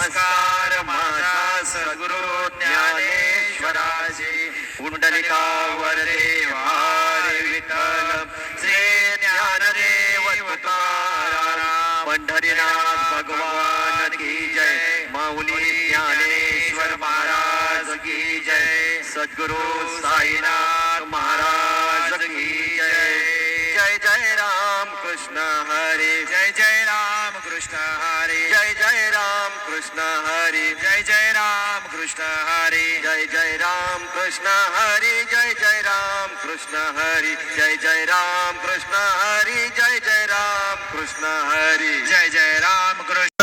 नमस्कार माझा सद्गुरु ज्ञानेश्वराचे पुंडलिकावर देवारे विठ्ठल श्री ज्ञानदेव तुकाराम पंढरीनाथ भगवान की जय माऊली ज्ञानेश्वर महाराज की जय सद्गुरु साईनाथ महाराज की जय जय जय राम कृष्ण हरे जय जय राम कृष्ण हरे जय जय राम कृष्ण हरे जय जय राम कृष्ण हरे जय जय राम कृष्ण हरे जय जय राम कृष्ण हरे जय जय राम कृष्ण हरे जय जय राम कृष्ण हरे जय जय राम कृष्ण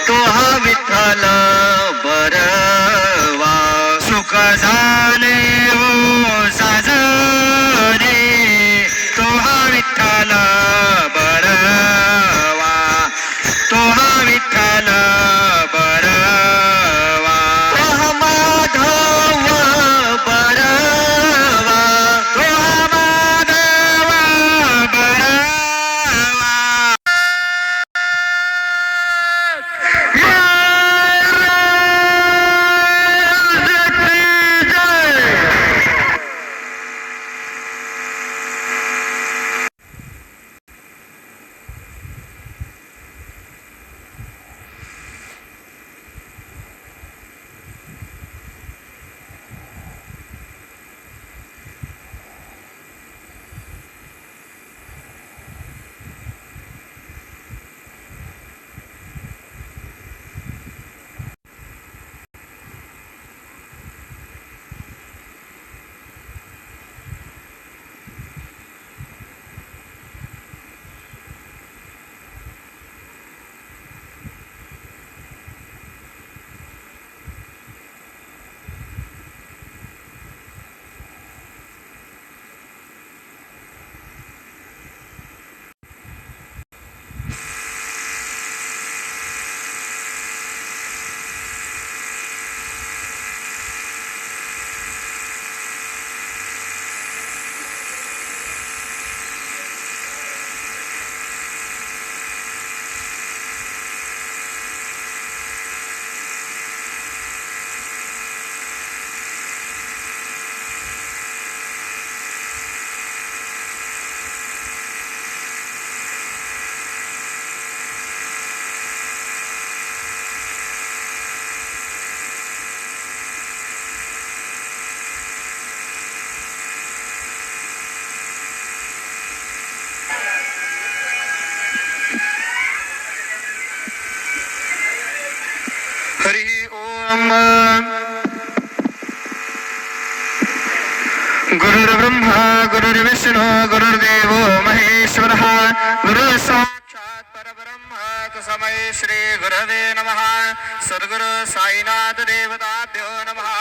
तो हा विठ्ठल बरवा सुख झाले ओ साजरे तो हा विठ्ठल बरवा तो हा विठ्ठल बरवा तो हा माधव बरवा तो हा माधव बरवा हरि ओम गुरुर्ब्रह्मा गुरुर्विष्णु गुरुर्देव महेश्वरः गुरु साक्षात् परब्रह्म तस्मै श्री गुरवे नमः सद्गुरु साईनाथ देवताभ्यो नमः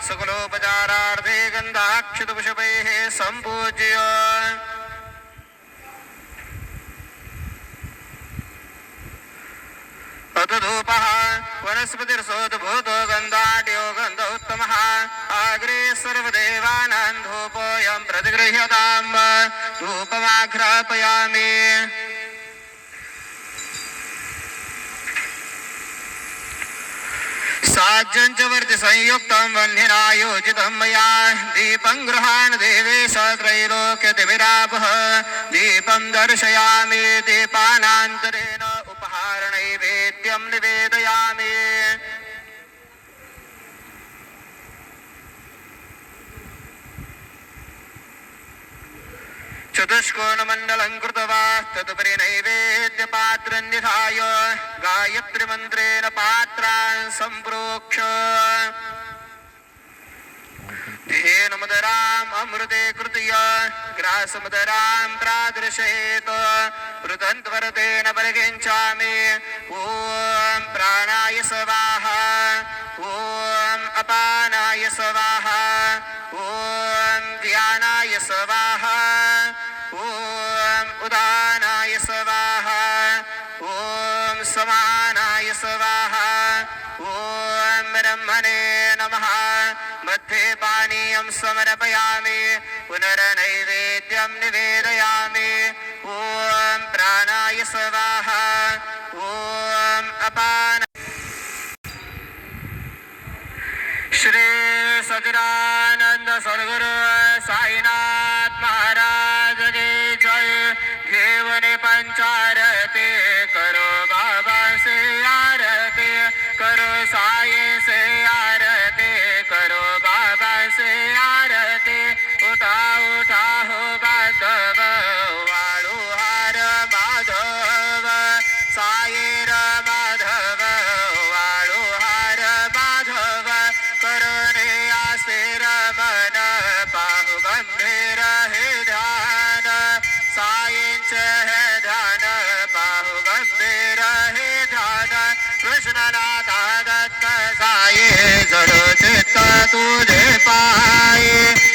सकलोपचारार्थे गन्धाक्षतपुष्पैः सम्पूज्य धूपः वनस्पतिर्सोद्भूतो गन्धाढ्यो गन्ध उत्तमः अग्रे सर्वदेवानां धूपोऽयं प्रतिगृह्यताम् धूपमाघ्रापयामि साज्जञ्चवर्ति संयुक्तं वह्निना योजितं मया दीपं गृहाण देवेश त्रैलोक्यतिविरापः दीपं दर्शयामि दीपानान्तरेण उपहारनैवेद्यं निवेदयामि चतुष्कोणमण्डलं कृत्वा तदुपरि नैवेद्यपात्रं निधाय गायत्रीमन्त्रेण पात्रान् सम्प्रोक्ष्य धेनुमुदराम् अमृते कृत्य ग्रासमुदरां प्रादर्शयेत् पृथन्त्वरतेन परिकिञ्चामि ॐ प्राणाय स्वाहा ॐ अपानाय स्वाहा ॐ ध्यानाय स्वाहा ॐ उदानाय स्वाहा ॐ समानाय स्वाहा ॐ ब्रह्मणे नमः मध्ये पानीयं समर्पयामि पुनर्नैवेद्यं निवेदयामि ॐ प्राणाय स्वाहा ॐ अपानाय चित्त तुझे पाये